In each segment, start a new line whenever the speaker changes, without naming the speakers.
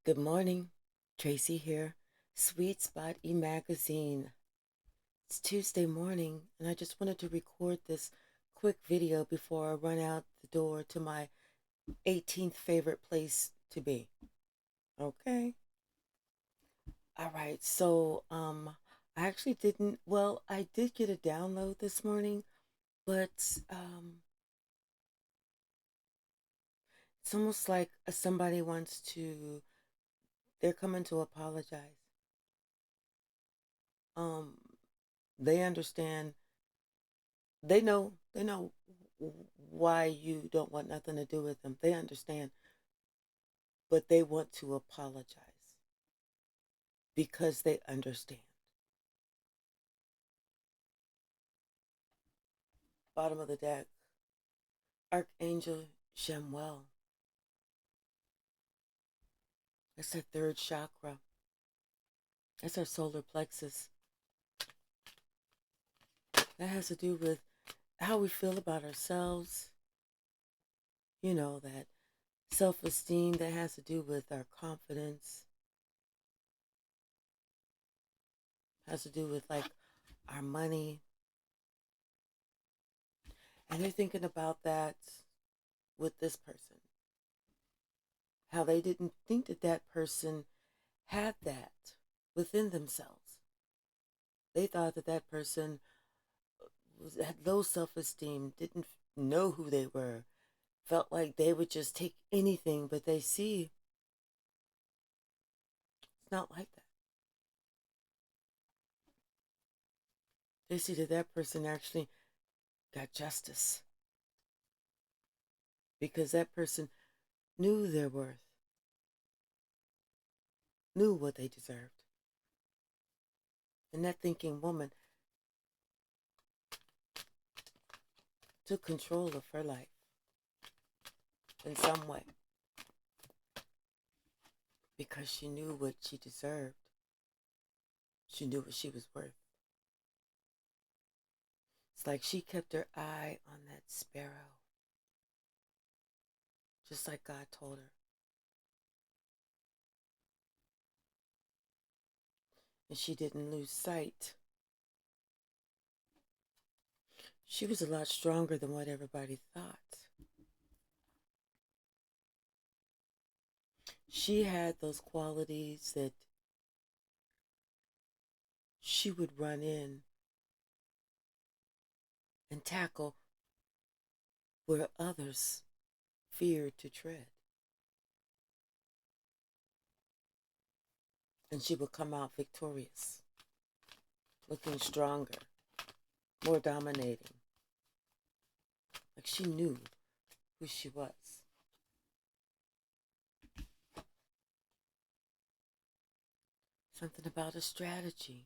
Good morning, Tracy here, Sweet Spot e-magazine. It's Tuesday morning, and I just wanted to record this quick video before I run out the door to my 18th favorite place to be. Okay? All right, so I actually didn't, well, I did get a download this morning, but it's almost like somebody wants to, they're coming to apologize. Um, they understand, they know why you don't want nothing to do with them. They understand, but they want to apologize because they understand. Bottom of the deck, Archangel Shemuel. That's our third chakra. That's our solar plexus. That has to do with how we feel about ourselves. You know, that self-esteem, that has to do with our confidence. Has to do with like our money. And they're thinking about that with this person. How they didn't think that that person had that within themselves. They thought that that person had low self-esteem, didn't know who they were, felt like they would just take anything, but they see it's not like that. They see that that person actually got justice because that person knew their worth, knew what they deserved. And that thinking woman took control of her life in some way because she knew what she deserved. She knew what she was worth. It's like she kept her eye on that sparrow, just like God told her. And she didn't lose sight. She was a lot stronger than what everybody thought. She had those qualities that she would run in and tackle where others feared to tread. And she would come out victorious, looking stronger, more dominating. Like she knew who she was. Something about a strategy.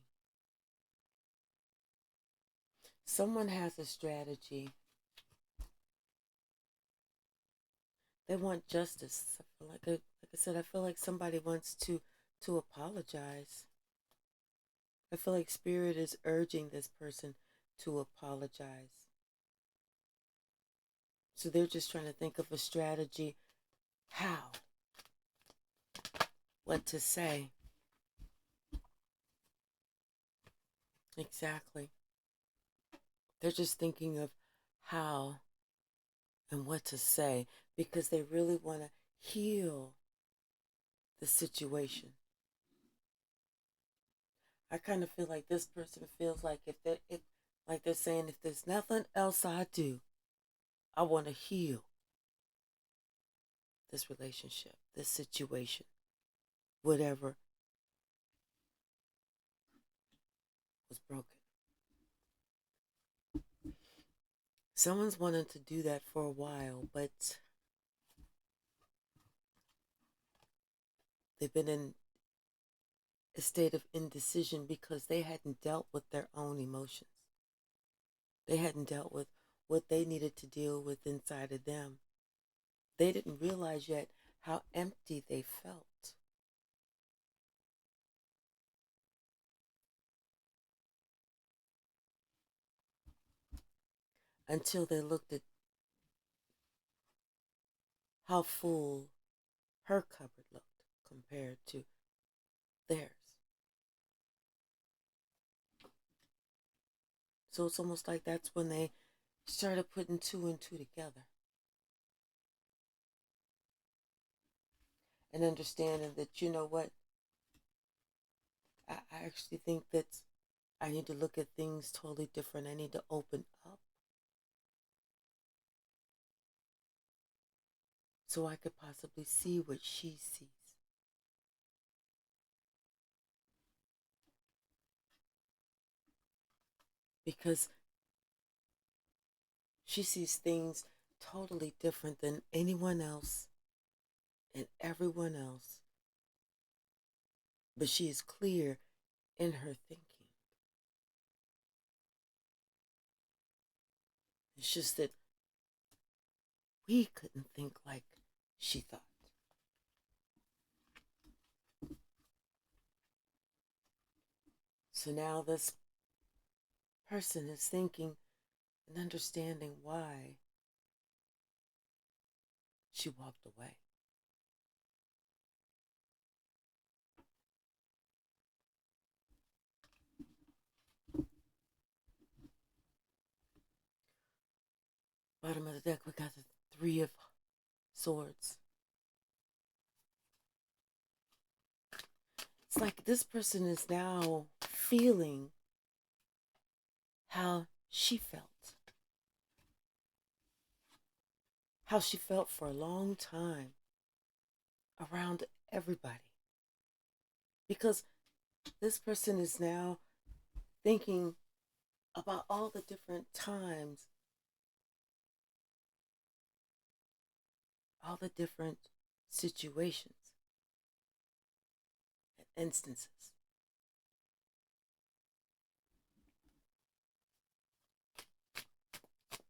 Someone has a strategy. They want justice. I feel like I said, I feel like somebody wants to apologize. I feel like Spirit is urging this person to apologize. So they're just trying to think of a strategy. How? What to say? Exactly. They're just thinking of how and what to say because they really want to heal the situation. I kind of feel like this person feels like like they're saying, if there's nothing else I do, I want to heal this relationship, this situation, whatever was broken. Someone's wanted to do that for a while, but they've been in a state of indecision because they hadn't dealt with their own emotions. They hadn't dealt with what they needed to deal with inside of them. They didn't realize yet how empty they felt until they looked at how full her cupboard looked compared to theirs. So it's almost like that's when they started putting two and two together and understanding that, you know what, I actually think that I need to look at things totally different. I need to open up so I could possibly see what she sees. Because she sees things totally different than anyone else and everyone else. But she is clear in her thinking. It's just that we couldn't think like she thought. So now this person is thinking and understanding why she walked away. Bottom of the deck, we got the Three of Swords. It's like this person is now feeling how she felt. How she felt for a long time around everybody. Because this person is now thinking about all the different times, all the different situations and instances.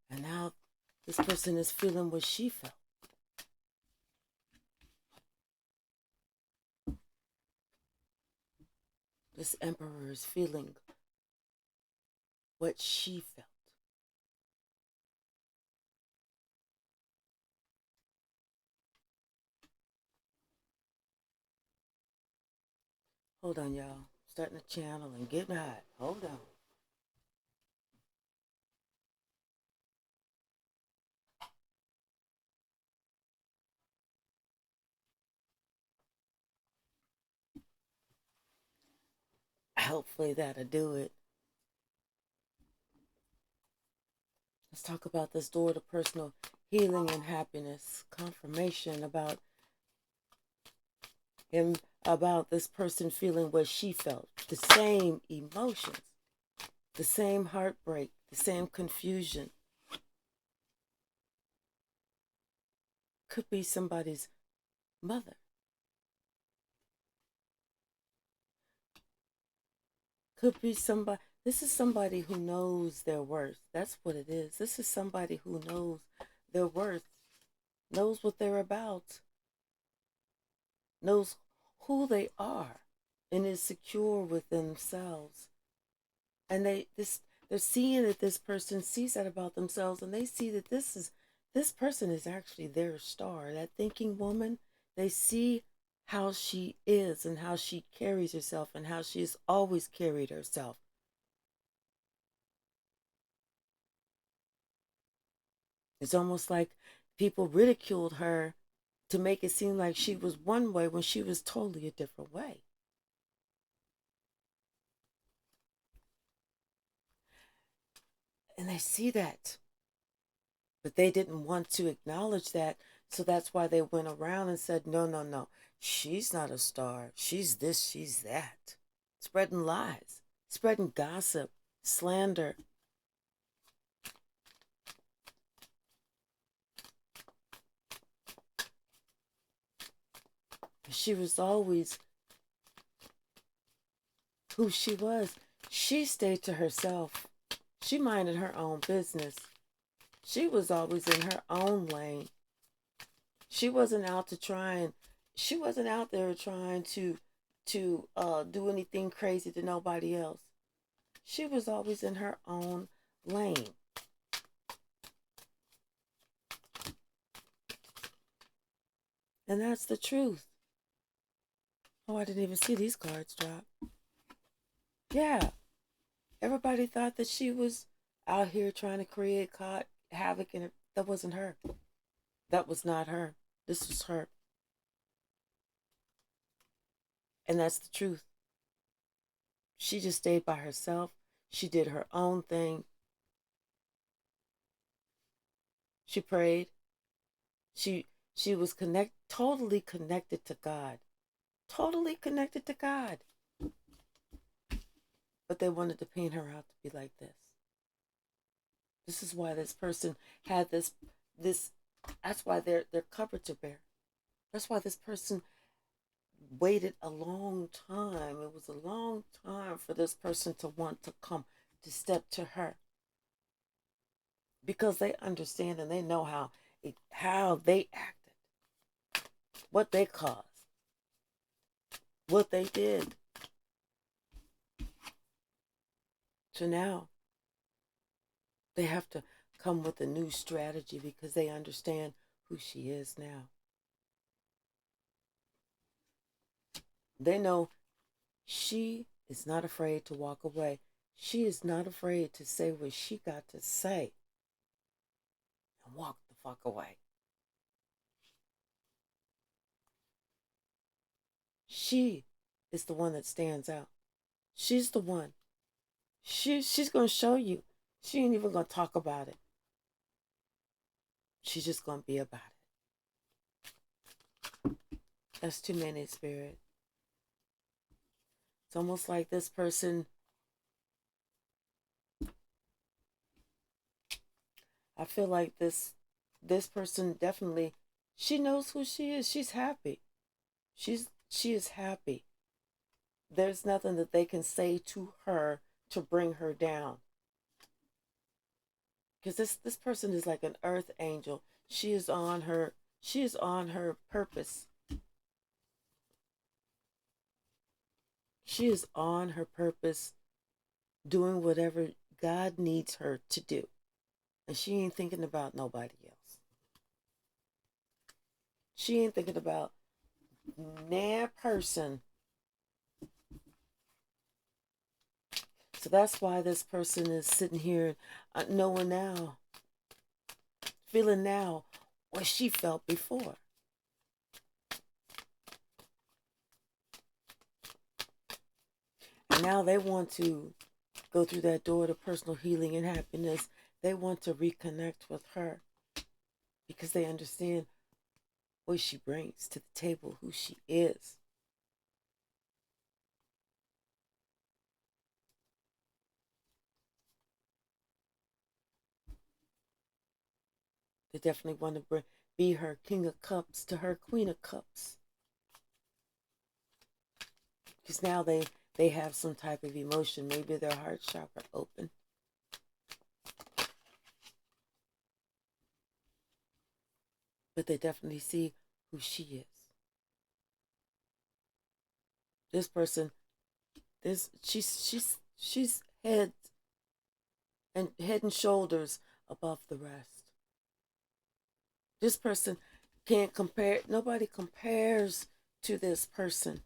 And now this person is feeling what she felt. This emperor is feeling what she felt. Hold on, y'all. Starting the channel and getting hot. Hold on. Hopefully that'll do it. Let's talk about this door to personal healing and happiness. Confirmation about him, about this person feeling what she felt. The same emotions, the same heartbreak, the same confusion. Could be somebody's mother. Could be somebody. This is somebody who knows their worth. That's what it is. This is somebody who knows their worth, knows what they're about, knows who they are, and is secure with themselves. And they're seeing that this person sees that about themselves, and they see that this person is actually their star. That thinking woman, they see how she is and how she carries herself and how she has always carried herself. It's almost like people ridiculed her to make it seem like she was one way when she was totally a different way. And they see that, but they didn't want to acknowledge that. So that's why they went around and said, no, no, no, she's not a star. She's this, she's that. Spreading lies, spreading gossip, slander. She was always who she was. She stayed to herself. She minded her own business. She was always in her own lane. She wasn't out to try and she wasn't out there trying to do anything crazy to nobody else. She was always in her own lane. And that's the truth. Oh, I didn't even see these cards drop. Yeah, everybody thought that she was out here trying to create havoc, and that wasn't her. That was not her. This was her. And that's the truth. She just stayed by herself. She did her own thing. She prayed. She she was totally connected to God. Totally connected to God. But they wanted to paint her out to be like this. This is why this person had this that's why their cupboards are bare. That's why this person waited a long time. It was a long time for this person to want to come to step to her, because they understand and they know how they acted, what they caused, what they did. So now they have to come with a new strategy because they understand who she is now. They know she is not afraid to walk away. She is not afraid to say what she got to say and walk the fuck away. She is the one that stands out. She's the one. She's gonna show you. She ain't even gonna talk about it. She's just gonna be about it. That's too many, Spirit. It's almost like this person, I feel like this person definitely, she knows who she is. She's happy. She is happy. There's nothing that they can say to her to bring her down. Because this person is like an earth angel. She is on her purpose. She is on her purpose, doing whatever God needs her to do. And she ain't thinking about nobody else. She ain't thinking about that person. So that's why this person is sitting here knowing now, feeling now what she felt before. And now they want to go through that door to personal healing and happiness. They want to reconnect with her because they understand what she brings to the table, who she is. They definitely want to be her King of Cups to her Queen of Cups. Because now they have some type of emotion. Maybe their heart chakra open. But they definitely see who she is. This person, she's head and shoulders above the rest. This person can't compare. Nobody compares to this person.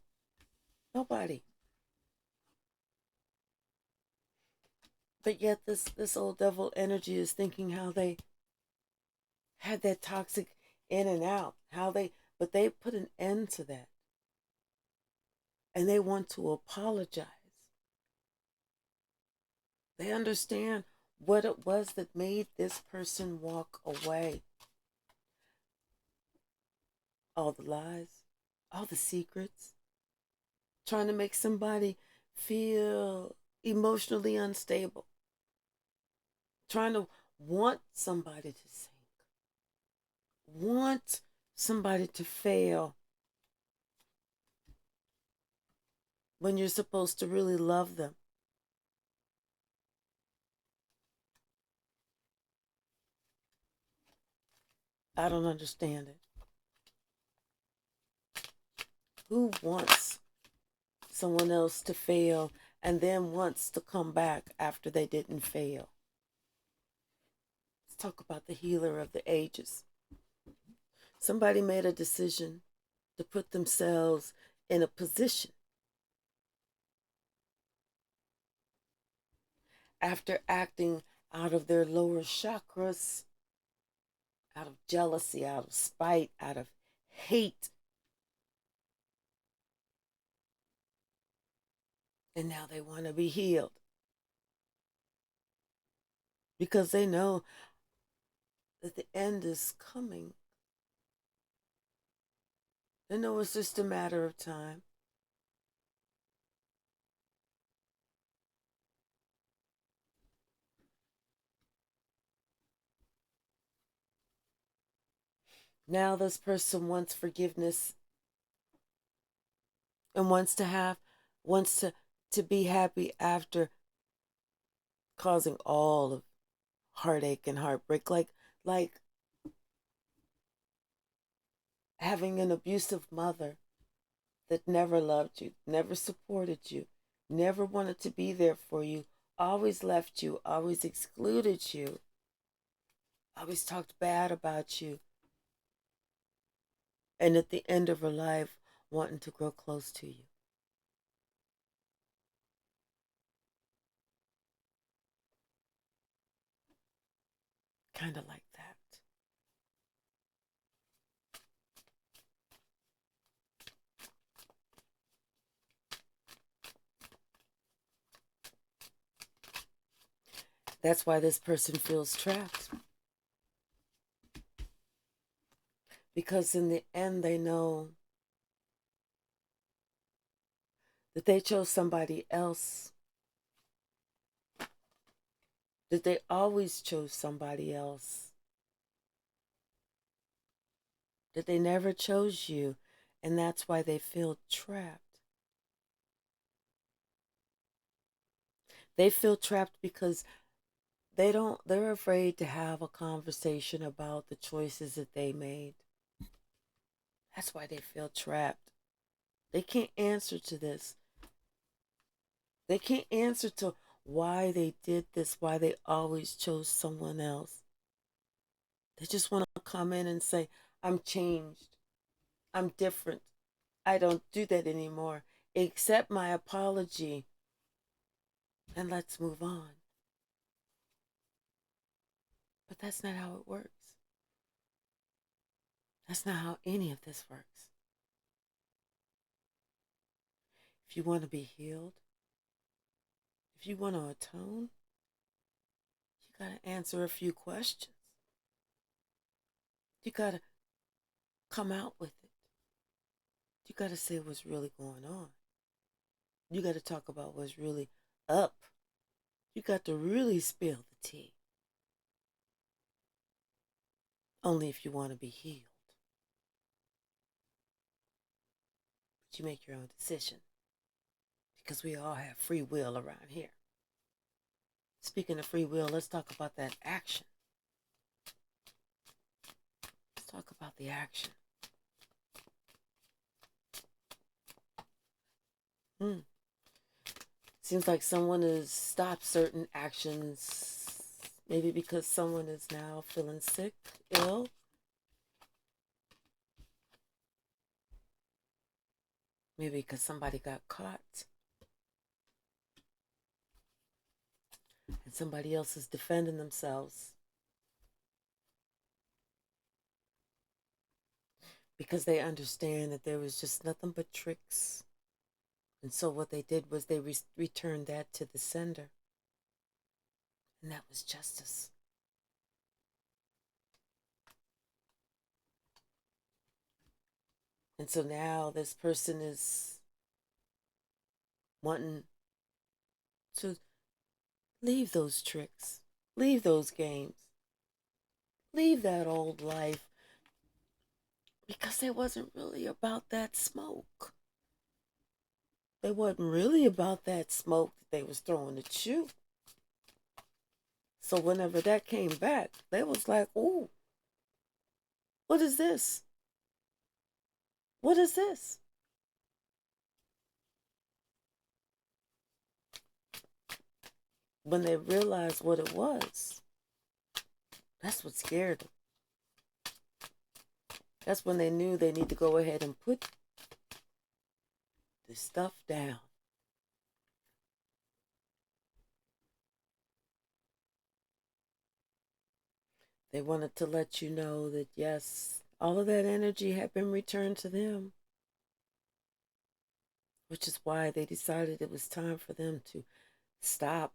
Nobody. But yet this old devil energy is thinking how they had that toxic in and out. But they put an end to that. And they want to apologize. They understand what it was that made this person walk away. All the lies, all the secrets, trying to make somebody feel emotionally unstable, trying to want somebody to sink, want somebody to fail when you're supposed to really love them. I don't understand it. Who wants someone else to fail and then wants to come back after they didn't fail? Let's talk about the healer of the ages. Somebody made a decision to put themselves in a position after acting out of their lower chakras, out of jealousy, out of spite, out of hate. And now they want to be healed because they know that the end is coming. They know it's just a matter of time. Now this person wants forgiveness and wants to be happy after causing all of heartache and heartbreak, like having an abusive mother that never loved you, never supported you, never wanted to be there for you, always left you, always excluded you, always talked bad about you, and at the end of her life wanting to grow close to you. Kind of like that. That's why this person feels trapped. Because in the end, they know that they chose somebody else, that they always chose somebody else, that they never chose you, and that's why they feel trapped. They feel trapped because they're afraid to have a conversation about the choices that they made. That's why they feel trapped. They can't answer to this. They can't answer to why they did this, why they always chose someone else. They just want to come in and say, I'm changed. I'm different. I don't do that anymore. Accept my apology and let's move on. But that's not how it works. That's not how any of this works. If you want to be healed, if you want to atone, you got to answer a few questions. You got to come out with it. You got to say what's really going on. You got to talk about what's really up. You got to really spill the tea. Only if you want to be healed. But you make your own decision. Because we all have free will around here. Speaking of free will, let's talk about that action. Let's talk about the action. Seems like someone has stopped certain actions, maybe because someone is now feeling sick, ill. Maybe because somebody got caught. And somebody else is defending themselves. Because they understand that there was just nothing but tricks. And so what they did was they returned that to the sender. And that was justice. And so now this person is wanting to leave those tricks, leave those games, leave that old life, because it wasn't really about that smoke. It wasn't really about that smoke that they was throwing at you. So whenever that came back, they was like, ooh, what is this? What is this? When they realized what it was, that's what scared them. That's when they knew they need to go ahead and put this stuff down. They wanted to let you know that, yes, all of that energy had been returned to them, which is why they decided it was time for them to stop,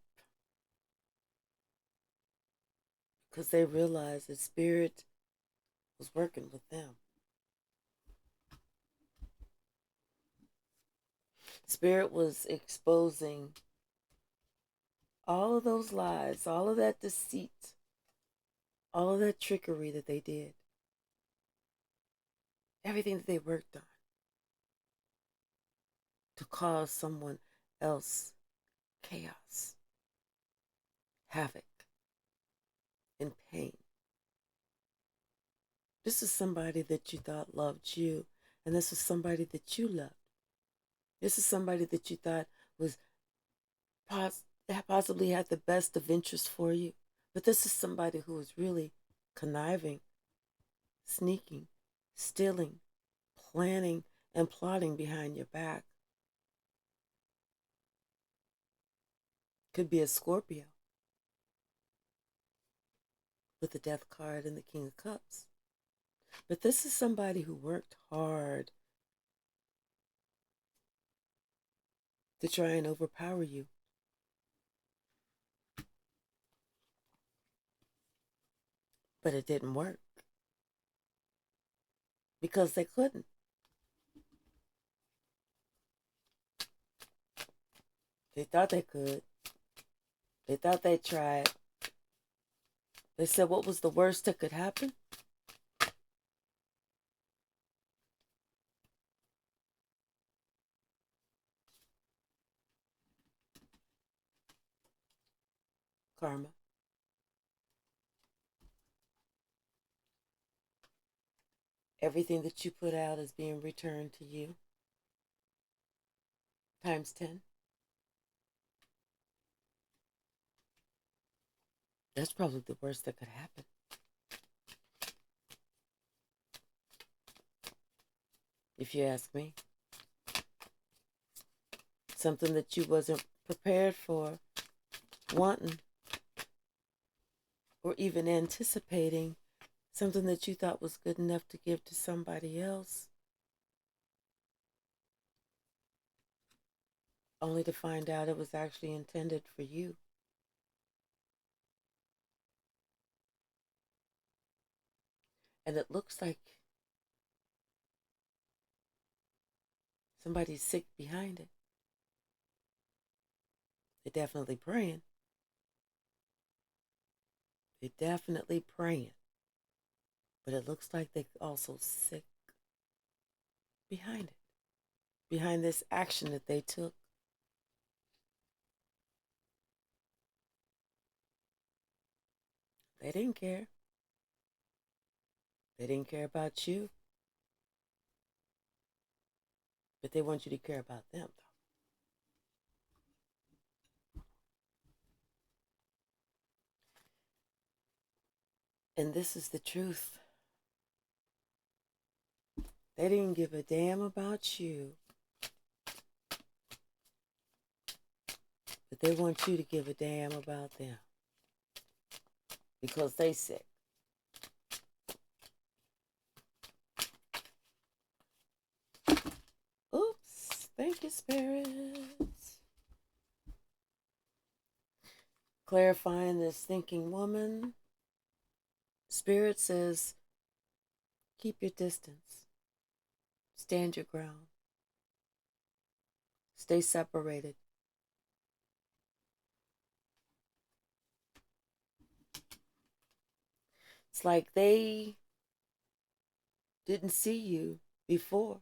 because they realized that Spirit was working with them. Spirit was exposing all of those lies, all of that deceit, all of that trickery that they did, everything that they worked on to cause someone else chaos, havoc, and pain. This is somebody that you thought loved you, and this is somebody that you loved. This is somebody that you thought was possibly had the best of interest for you. But this is somebody who was really conniving, sneaking, stealing, planning, and plotting behind your back. Could be a Scorpio with the Death card and the King of Cups. But this is somebody who worked hard to try and overpower you. But it didn't work because they couldn't. They thought they could. They thought they tried. They said, what was the worst that could happen? Karma. Everything that you put out is being returned to you times 10. That's probably the worst that could happen. If you ask me. Something that you wasn't prepared for, wanting, or even anticipating. Something that you thought was good enough to give to somebody else, only to find out it was actually intended for you. And it looks like somebody's sick behind it. They're definitely praying. They're definitely praying. But it looks like they're also sick behind it. Behind this action that they took. They didn't care. They didn't care about you. But they want you to care about them, though. And this is the truth. They didn't give a damn about you. But they want you to give a damn about them. Because they sick. Oops. Thank you, spirits. Clarifying this thinking woman. Spirit says, keep your distance. Stand your ground. Stay separated. It's like they didn't see you before.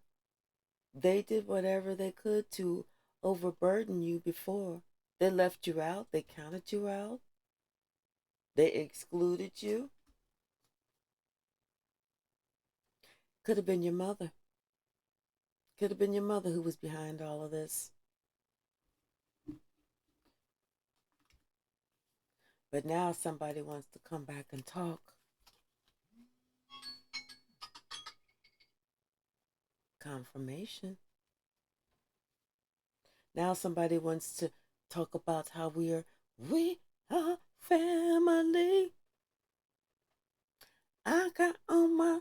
They did whatever they could to overburden you before. They left you out. They counted you out. They excluded you. Could have been your mother. Could have been your mother who was behind all of this. But now somebody wants to come back and talk. Confirmation. Now somebody wants to talk about how we are family. I got all my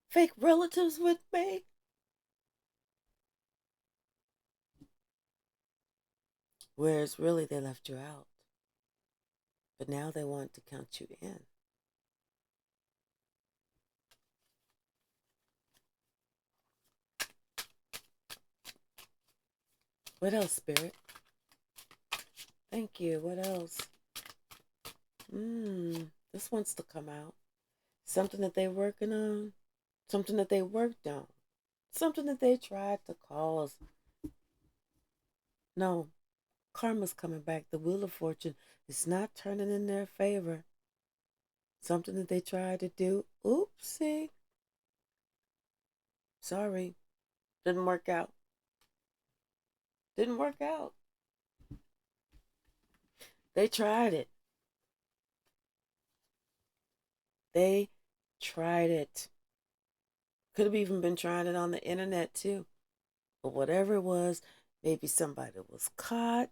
fake relatives with me. Whereas really they left you out. But now they want to count you in. What else, Spirit? Thank you. What else? This wants to come out. Something that they're working on. Something that they worked on. Something that they tried to cause. No, karma's coming back. The wheel of fortune is not turning in their favor. Something that they tried to do. Oopsie. Sorry. Didn't work out. Didn't work out. They tried it. They tried it. Could have even been trying it on the internet too. But whatever it was, maybe somebody was caught.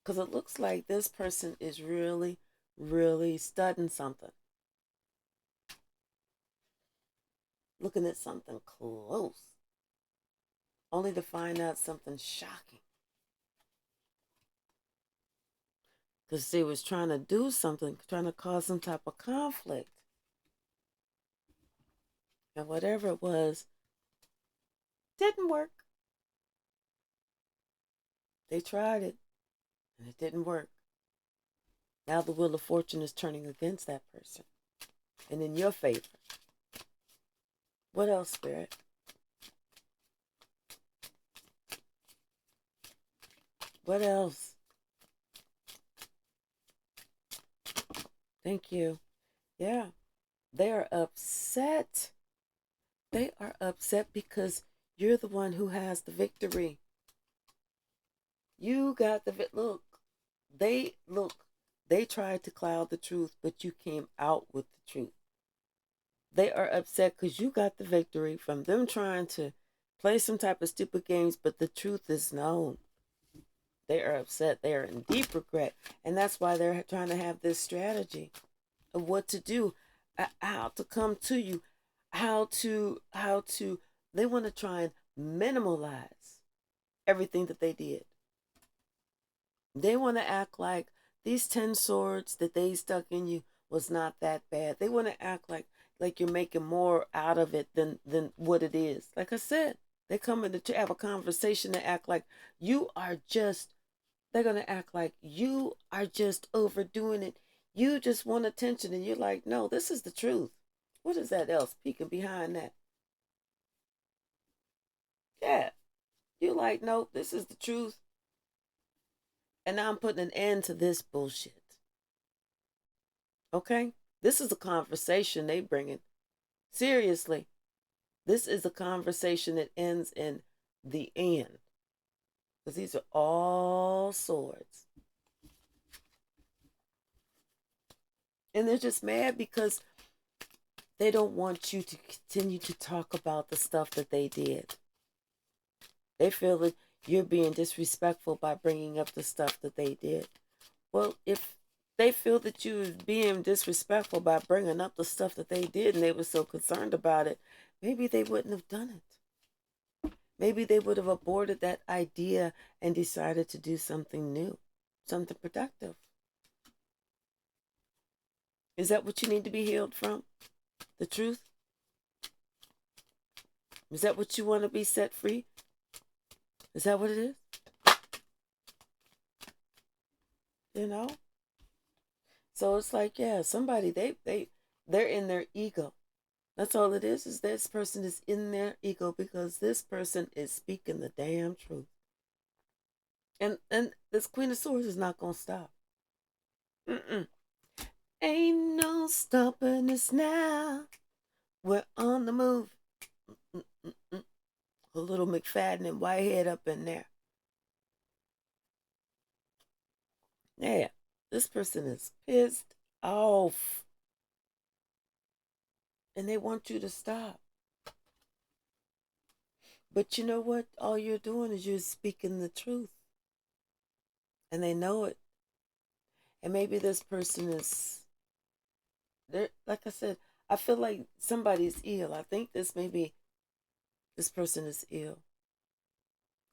Because it looks like this person is really, really studying something. Looking at something close. Only to find out something shocking. Because they was trying to do something, trying to cause some type of conflict. And whatever it was, didn't work. They tried it, and it didn't work. Now the wheel of fortune is turning against that person and in your favor. What else, Spirit? What else? Thank you. Yeah, they are upset. They are upset because you're the one who has the victory. You got the look. They tried to cloud the truth, but you came out with the truth. They are upset because you got the victory from them trying to play some type of stupid games, but the truth is known. They are upset. They are in deep regret. And that's why they're trying to have this strategy of what to do, how to come to you, how to, they want to try and minimalize everything that they did. They want to act like these 10 swords that they stuck in you was not that bad. They want to act like you're making more out of it than what it is. Like I said, they come in to have a conversation to act like you are just, they're going to act like you are just overdoing it. You just want attention. And you're like, no, this is the truth. What is that else peeking behind that? Yeah. You're like, nope, this is the truth. And now I'm putting an end to this bullshit. Okay? This is a conversation they bringing. Seriously. This is a conversation that ends in the end. Because these are all swords. And they're just mad because they don't want you to continue to talk about the stuff that they did. They feel that you're being disrespectful by bringing up the stuff that they did. Well, if they feel that you was being disrespectful by bringing up the stuff that they did and they were so concerned about it, maybe they wouldn't have done it. Maybe they would have aborted that idea and decided to do something new, something productive. Is that what you need to be healed from? The truth? Is that what you want to be set free? Is that what it is? You know? So it's like, yeah, somebody, they're in their ego. That's all it is this person is in their ego because this person is speaking the damn truth. And this Queen of Swords is not going to stop. Mm-mm. Ain't no stopping us now. We're on the move. Mm-mm-mm. A little McFadden and Whitehead up in there. Yeah, this person is pissed off. And they want you to stop. But you know what? All you're doing is you're speaking the truth. And they know it. And maybe this person is there. Like I said, I feel like somebody's ill. I think this person is ill.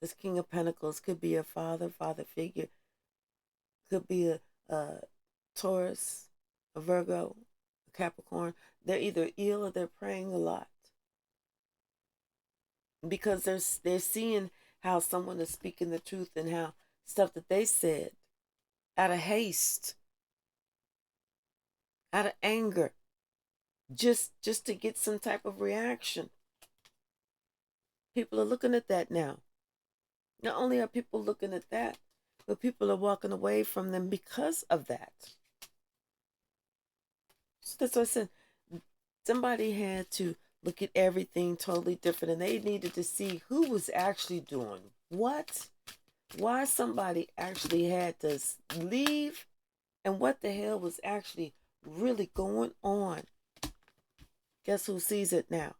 This King of Pentacles could be a father figure, could be a Taurus, a Virgo, a Capricorn. They're either ill or they're praying a lot because they're seeing how someone is speaking the truth and how stuff that they said out of haste, out of anger, just to get some type of reaction. People are looking at that now. Not only are people looking at that, but people are walking away from them because of that. So that's what I said. Somebody had to look at everything totally different, and they needed to see who was actually doing what, why somebody actually had to leave, and what the hell was actually really going on. Guess who sees it now?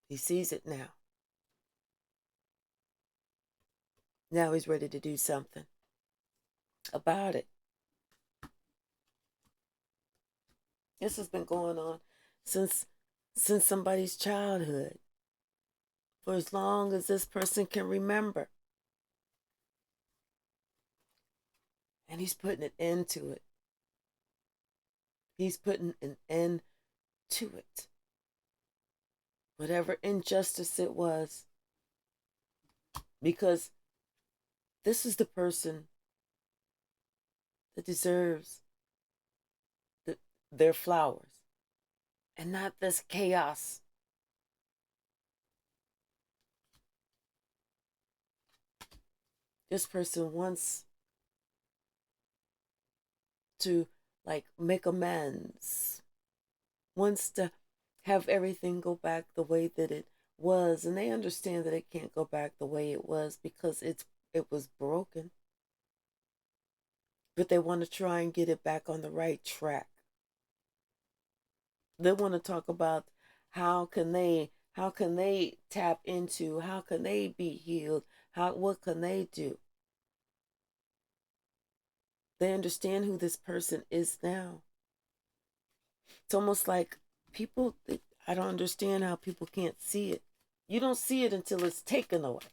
He sees it now. Now he's ready to do something about it. This has been going on since somebody's childhood, for as long as this person can remember. And he's putting an end to it. He's putting an end to it. Whatever injustice it was. Because this is the person that deserves their flowers and not this chaos. This person wants to make amends, wants to have everything go back the way that it was, and they understand that it can't go back the way it was because it was broken. But they want to try and get it back on the right track. They want to talk about how can they tap into, how can they be healed, what can they do. They understand who this person is now. It's almost like people, I don't understand how people can't see it. You don't see it until it's taken away.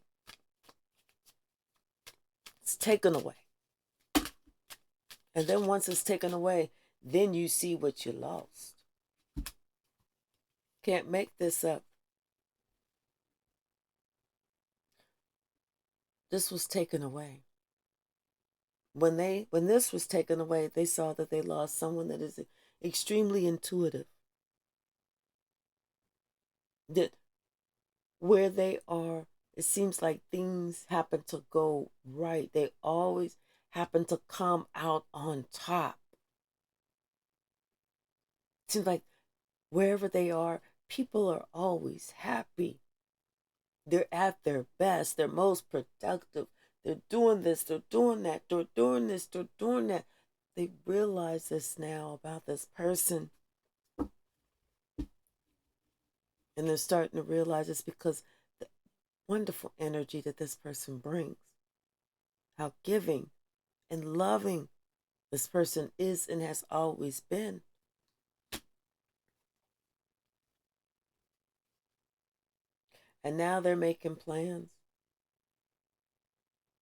It's taken away. And then once it's taken away, then you see what you lost. Can't make this up. This was taken away. When this was taken away, they saw that they lost someone that is extremely intuitive. That where they are, it seems like things happen to go right. They always happen to come out on top. It seems like wherever they are, people are always happy. They're at their best. They're most productive. They're doing this. They're doing that. They're doing this. They're doing that. They realize this now about this person. And they're starting to realize it's because the wonderful energy that this person brings. How giving and loving this person is and has always been. And now they're making plans.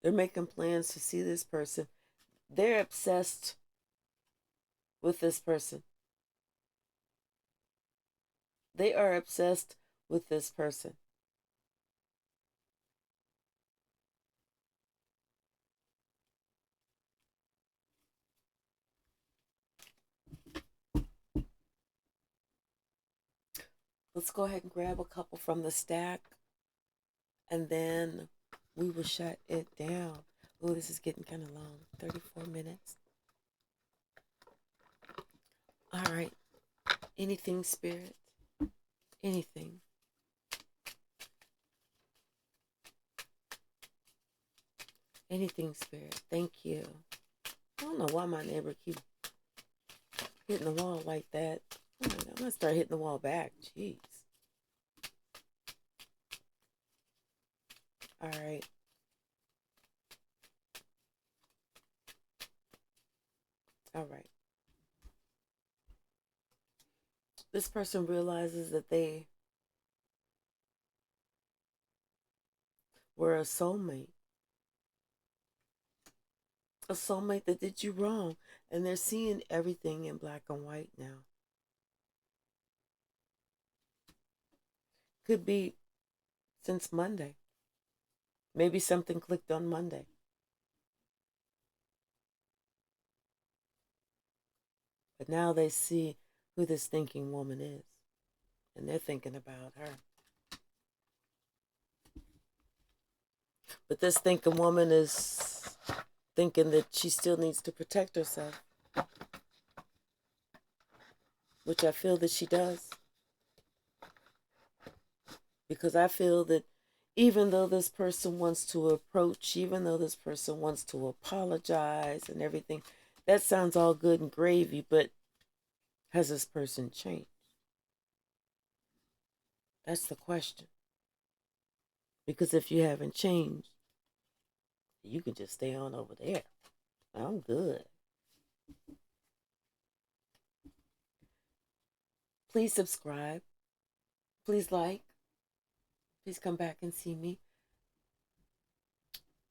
They're making plans to see this person. They're obsessed with this person. They are obsessed with this person. Let's go ahead and grab a couple from the stack, and then we will shut it down. Oh, this is getting kind of long. 34 minutes. All right. Anything, Spirit? Anything? Anything, Spirit? Thank you. I don't know why my neighbor keeps hitting the wall like that. I'm going to start hitting the wall back. Jeez. All right. All right. This person realizes that they were a soulmate that did you wrong, and they're seeing everything in black and white now. Could be since Monday. Maybe something clicked on Monday. But now they see who this thinking woman is, and they're thinking about her. But this thinking woman is thinking that she still needs to protect herself, which I feel that she does. Because I feel that even though this person wants to approach, even though this person wants to apologize and everything, that sounds all good and gravy, but has this person changed? That's the question. Because if you haven't changed, you can just stay on over there. I'm good. Please subscribe. Please like. Please come back and see me.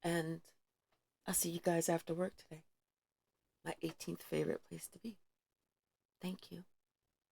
And I'll see you guys after work today. My 18th favorite place to be. Thank you.